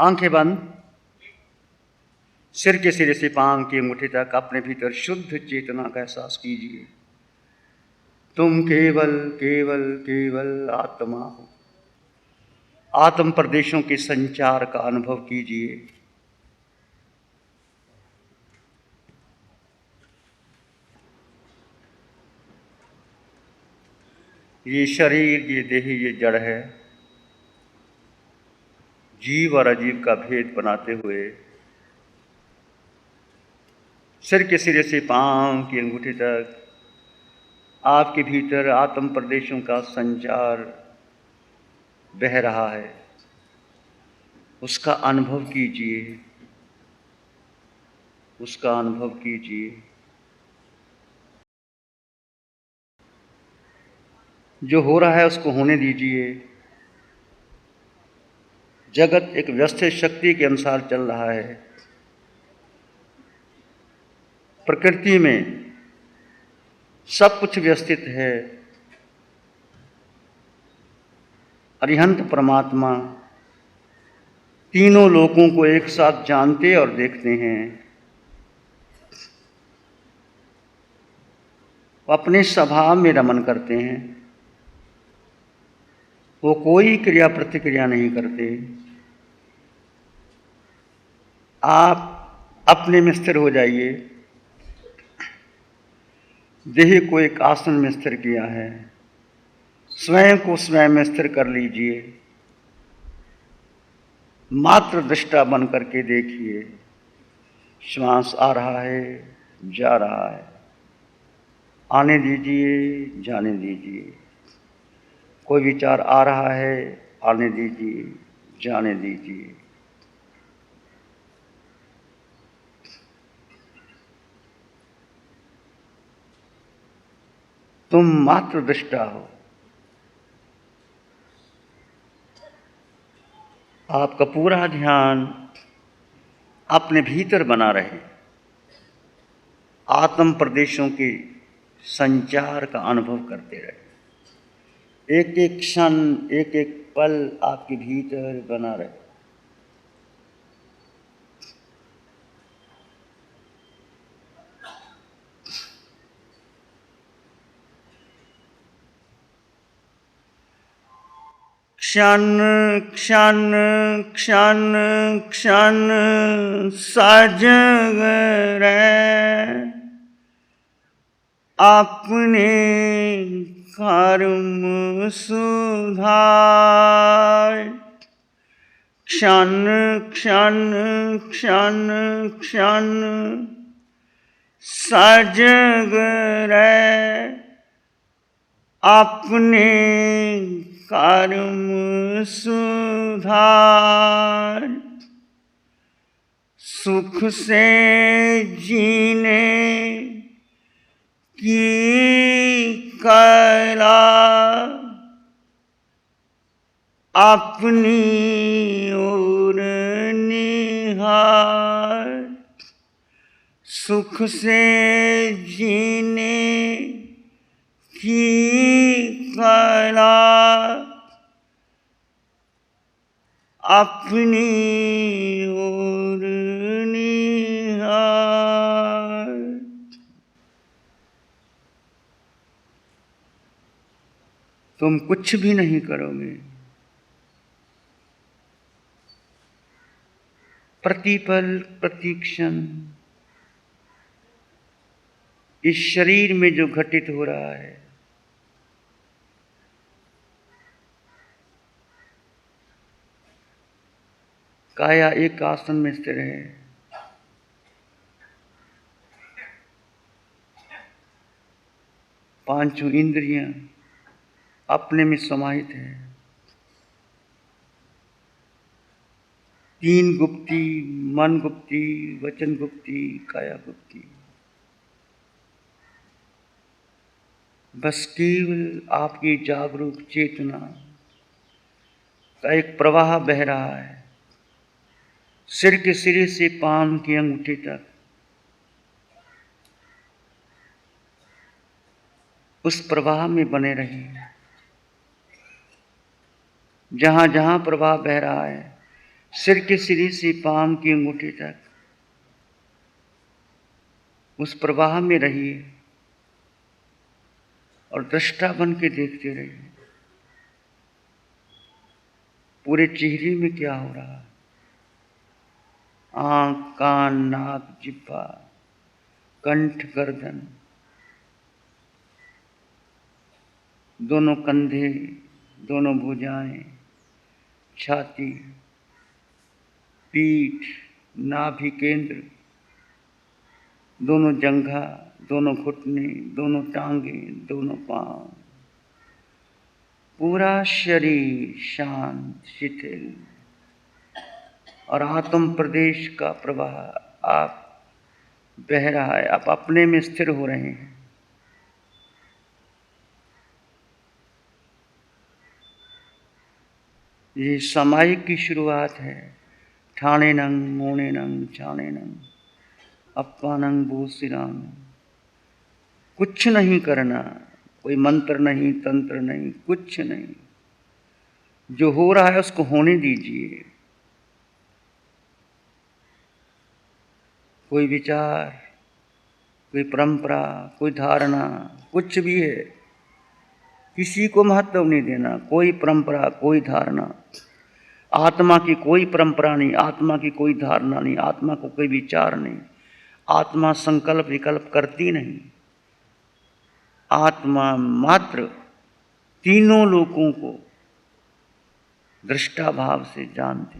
आंखें बंद, सिर के सिरे से पांव की अंगूठे तक अपने भीतर शुद्ध चेतना का एहसास कीजिए। तुम केवल केवल केवल आत्मा हो। आत्म प्रदेशों के संचार का अनुभव कीजिए। ये शरीर, ये देह, ये जड़ है। जीव और अजीव का भेद बनाते हुए सिर के सिरे से पांव की अंगूठे तक आपके भीतर आत्म प्रदेशों का संचार बह रहा है। उसका अनुभव कीजिए, उसका अनुभव कीजिए। जो हो रहा है उसको होने दीजिए। जगत एक व्यवस्थित शक्ति के अनुसार चल रहा है। प्रकृति में सब कुछ व्यवस्थित है। अरिहंत परमात्मा तीनों लोकों को एक साथ जानते और देखते हैं। वो अपने स्वभाव में रमन करते हैं। वो कोई क्रिया प्रतिक्रिया नहीं करते। आप अपने में स्थिर हो जाइए। देह को एक आसन में स्थिर किया है। स्वयं को स्वयं में स्थिर कर लीजिए। मात्र दृष्टा बन करके देखिए। श्वास आ रहा है, जा रहा है। आने दीजिए, जाने दीजिए। कोई विचार आ रहा है, आने दीजिए, जाने दीजिए। तुम मात्र दृष्टा हो। आपका पूरा ध्यान अपने भीतर बना रहे। आत्म प्रदेशों के संचार का अनुभव करते रहे। एक एक क्षण, एक एक पल आपके भीतर बना रहे। क्षण क्षण क्षण क्षण सजग रहे। अपने कर्म सुधार। क्षण क्षण क्षण क्षण सजग रहे। अपने कर्म सुधार। सुख से जीने की कला अपनी ओर निहार। सुख से जीने की कला अपनी ओर निहार। तुम कुछ भी नहीं करोगे। प्रतिपल प्रतिक्षण इस शरीर में जो घटित हो रहा है, काया एक आसन में स्थिर है। पांचों इंद्रियां अपने में समाहित है। तीन गुप्ती, मन गुप्ती, वचन गुप्ती, काया गुप्ती। बस केवल आपकी जागरूक चेतना का एक प्रवाह बह रहा है। सिर के सिरे से पांव की अंगूठी तक उस प्रवाह में बने रहें। जहां जहां प्रवाह बह रहा है, सिर के सिरे से पांव की अंगूठी तक उस प्रवाह में रहिए और दृष्टा बन के देखते रहिए पूरे चेहरे में क्या हो रहा है। आंख, कान, नाक, जिह्वा, कंठ, गर्दन, दोनों कंधे, दोनों भुजाएं, छाती, पीठ, नाभि केंद्र, दोनों जंघा, दोनों घुटने, दोनों टांगे, दोनों पांव, पूरा शरीर शांत शिथिल और आत्म प्रदेश का प्रवाह आप बह रहा है। आप अपने में स्थिर हो रहे हैं। ये सामायिक की शुरुआत है। ठाणे नंग मोणे नंग छाणे नंग अप्पा नंग बोसिरांग। कुछ नहीं करना, कोई मंत्र नहीं, तंत्र नहीं, कुछ नहीं। जो हो रहा है उसको होने दीजिए। कोई विचार, कोई परंपरा, कोई धारणा, कुछ भी है, किसी को महत्व नहीं देना। कोई परंपरा, कोई धारणा, आत्मा की कोई परंपरा नहीं, आत्मा की कोई धारणा नहीं, आत्मा को कोई विचार नहीं। आत्मा संकल्प विकल्प करती नहीं। आत्मा मात्र तीनों लोकों को दृष्टा भाव से जानती।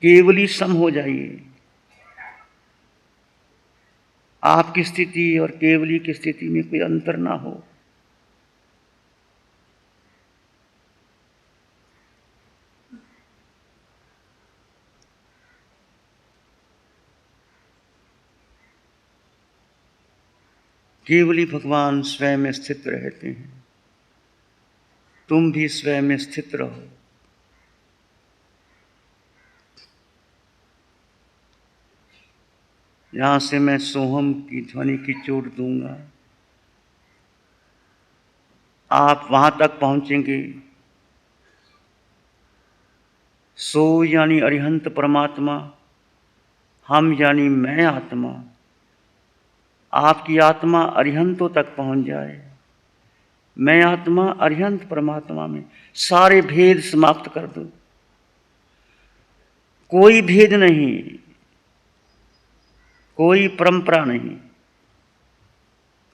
केवली सम हो जाइए। आपकी स्थिति और केवली की स्थिति में कोई अंतर ना हो। केवली भगवान स्वयं में स्थित रहते हैं। तुम भी स्वयं में स्थित रहो। यहां से मैं सोहम की ध्वनि की चोट दूंगा, आप वहां तक पहुंचेंगे। सो यानी अरिहंत परमात्मा, हम यानी मैं आत्मा। आपकी आत्मा अरिहंतों तक पहुंच जाए। मैं आत्मा अरिहंत परमात्मा में सारे भेद समाप्त कर दो। कोई भेद नहीं, कोई परंपरा नहीं,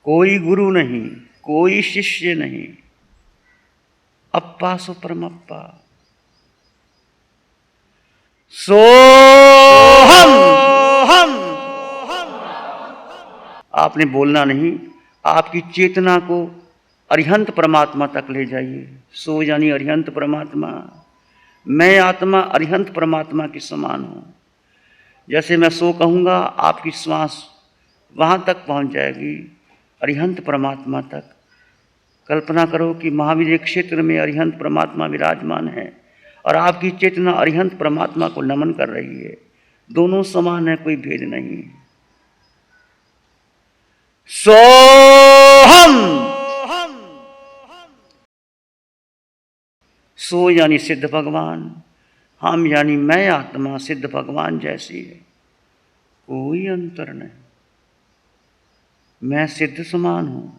कोई गुरु नहीं, कोई शिष्य नहीं। अप्पा सो परमप्पा। सोहम। आपने बोलना नहीं, आपकी चेतना को अरिहंत परमात्मा तक ले जाइए। सो यानी अरिहंत परमात्मा। मैं आत्मा अरिहंत परमात्मा के समान हूं। जैसे मैं सो कहूंगा, आपकी श्वास वहां तक पहुंच जाएगी, अरिहंत परमात्मा तक। कल्पना करो कि महावीर क्षेत्र में अरिहंत परमात्मा विराजमान है और आपकी चेतना अरिहंत परमात्मा को नमन कर रही है। दोनों समान है, कोई भेद नहीं। सोहम। सो यानी सिद्ध भगवान, हम यानी मैं आत्मा सिद्ध भगवान जैसी है। कोई अंतर नहीं। मैं सिद्ध समान हूं,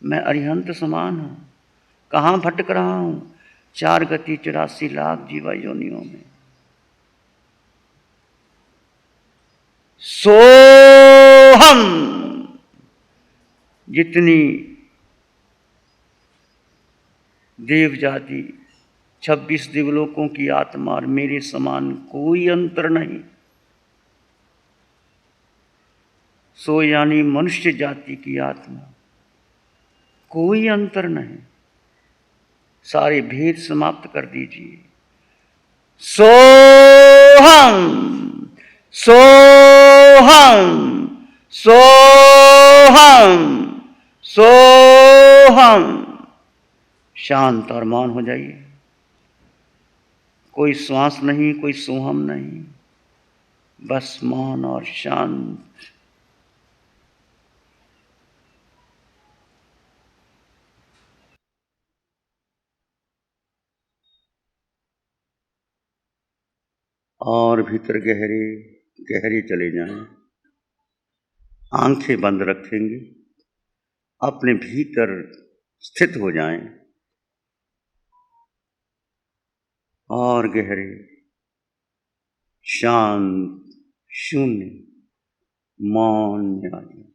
मैं अरिहंत समान हूं। कहां भटक रहा हूं? 4 गति 84 लाख जीवा योनियों में। सोहम। जितनी देव जाति 26 दिवलोकों की आत्मा और मेरे समान कोई अंतर नहीं। सो यानी मनुष्य जाति की आत्मा, कोई अंतर नहीं। सारे भेद समाप्त कर दीजिए। सोहम। सोहम। सोहम। सोहम। शांत और मौन हो जाइए। कोई श्वास नहीं, कोई सोहम नहीं, बस मौन और शांत। और भीतर गहरे गहरे चले जाएं। आंखें बंद रखेंगे, अपने भीतर स्थित हो जाएं और गहरे शांत शून्य मौन में आ जाए।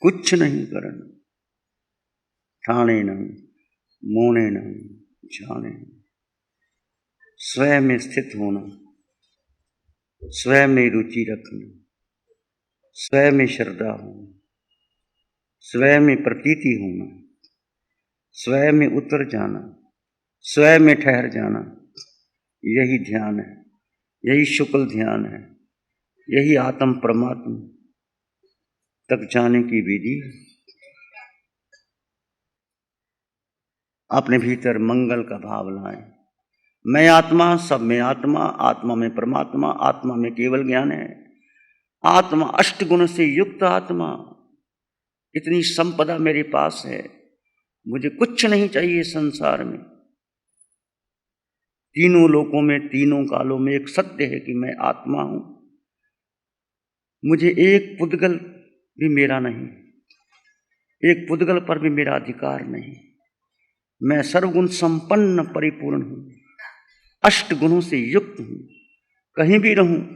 कुछ नहीं करना, ठाणे नहीं, मोने नहीं, जाने नहीं। स्वयं में स्थित होना, स्वयं में रुचि रखना, स्वयं में श्रद्धा होना, स्वयं में प्रतीति होना, स्वयं में उतर जाना, स्वयं में ठहर जाना। यही ध्यान है, यही शुक्ल ध्यान है, यही आत्म परमात्मा तक जाने की विधि। अपने भीतर मंगल का भाव लाएं। मैं आत्मा, सब में आत्मा, आत्मा में परमात्मा, आत्मा में केवल ज्ञान है। आत्मा अष्ट गुण से युक्त आत्मा, इतनी संपदा मेरे पास है, मुझे कुछ नहीं चाहिए संसार में। तीनों लोकों में, तीनों कालों में एक सत्य है कि मैं आत्मा हूं। मुझे एक पुद्गल भी मेरा नहीं, एक पुद्गल पर भी मेरा अधिकार नहीं। मैं सर्वगुण संपन्न परिपूर्ण हूं, अष्ट गुणों से युक्त हूं। कहीं भी रहूं,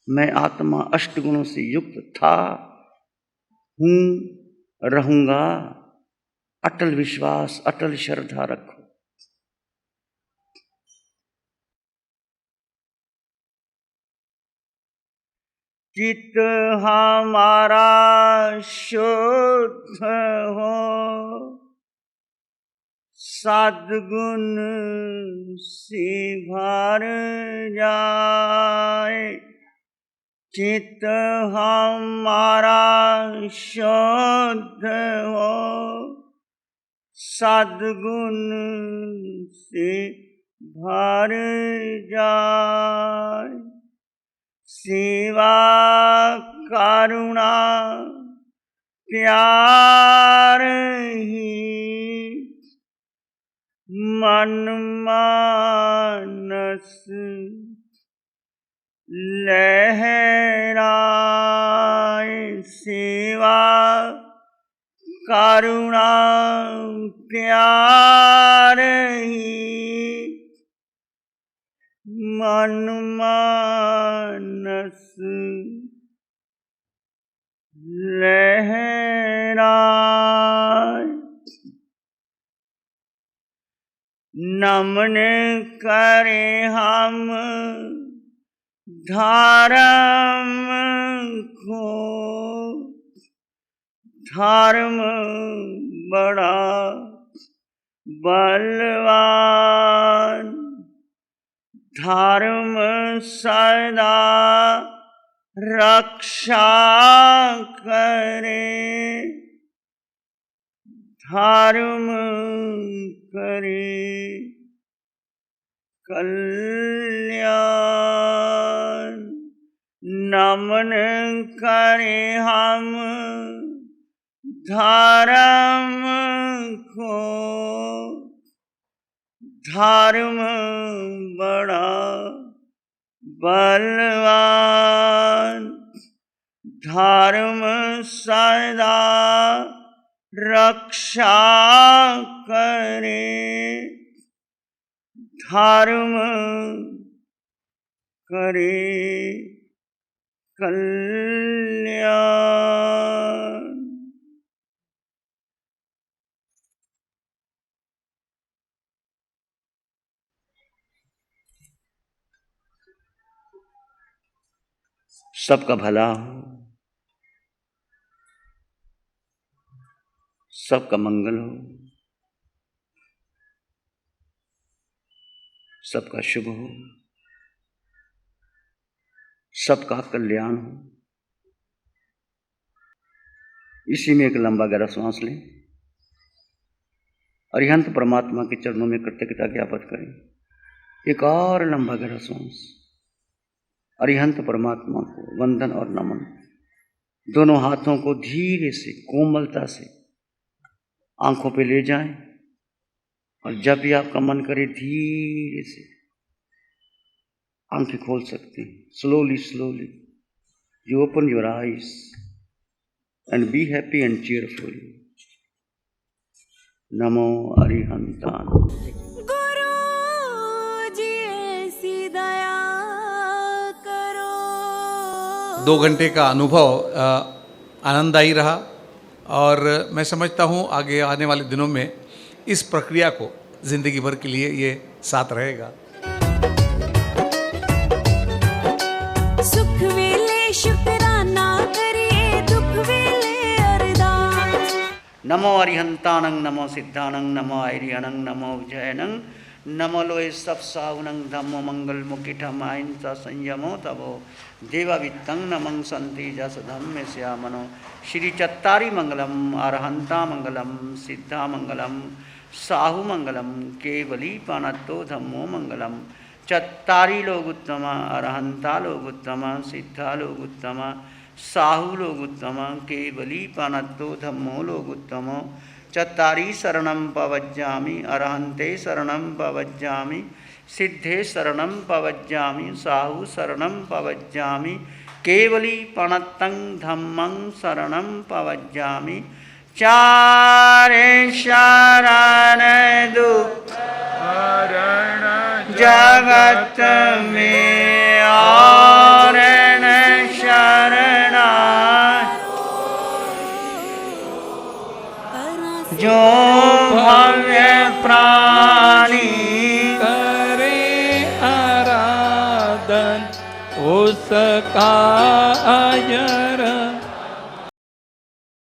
मैं आत्मा अष्ट गुणों से युक्त था, हूं, रहूंगा। अटल विश्वास, अटल श्रद्धा रखो। चित्त हमारा शुद्ध हो, सद्गुण से भर जाए। चित्त हमारा शुद्ध हो, सद्गुण से भर जाए। सेवा करुणा प्यार ही मन मानस लहराए। सेवा करुणा प्यार ही मन मानस लहराए। नमन करें हम धर्म को, धर्म बड़ा बलवान। धर्म सदा रक्षा करे, धर्म करे कल्याण। नमन करें हम धर्म को, धर्म बड़ा बलवान। धर्म सदा रक्षा करे, धर्म करे कल्याण। सबका भला हो, सबका मंगल हो, सबका शुभ हो, सबका कल्याण हो। इसी में एक लंबा गहरा सांस लें। अरिहंत परमात्मा के चरणों में कृतज्ञता ज्ञापन करें। एक और लंबा गहरा सांस। अरिहंत परमात्मा को वंदन और नमन। दोनों हाथों को धीरे से, कोमलता से आंखों पे ले जाएं और जब भी आपका मन करे धीरे से आंखें खोल सकते हैं. Slowly, slowly, you open your eyes and be happy and cheerful. Namo Arihantan. गुरु जी ऐसी दया करो. 2 घंटे का अनुभव आनंददायी रहा और मैं समझता हूँ आगे आने वाले दिनों में इस प्रक्रिया को ज़िंदगी भर के लिए ये साथ रहेगा. सुख वेले शुक्राना करिए, दुख वेले अरदास. नमो अरिहंतानं, नमो सिद्धानं, नमो ऐरियनं, नमो विजयनं, नमो लोय सब सावनं, धम्मो मंगल मुकिठम अहिंसा संयमो तबो देवावित्तं नमं संति जस धम्म श्यामनो. श्री चत्तारी मंगलम, अरहंता मंगलम, सिद्धा मंगलम, साहु मंगलम, केवली पानत्तो धम्मो मंगलम. चत्तारी लोग उत्तम, अरहंता लोग उत्तम, सिद्धा लोग उत्तम, साहु लोग उत्तम, केवली पानत्तो धम्मो लोग उत्तम. चत्तारी शरणं पवज्जामि, अरहंते शरणं पवज्जामि, सिद्धे शरणं पवज्जामि, साहु शरणं पवज्जामि, केवली पणत्तं धम्मं शरणं पवज्जामि. चारे शरण दुख जगत में और न शरणा जो भव्य प्राणी करे आराधन उसका अजर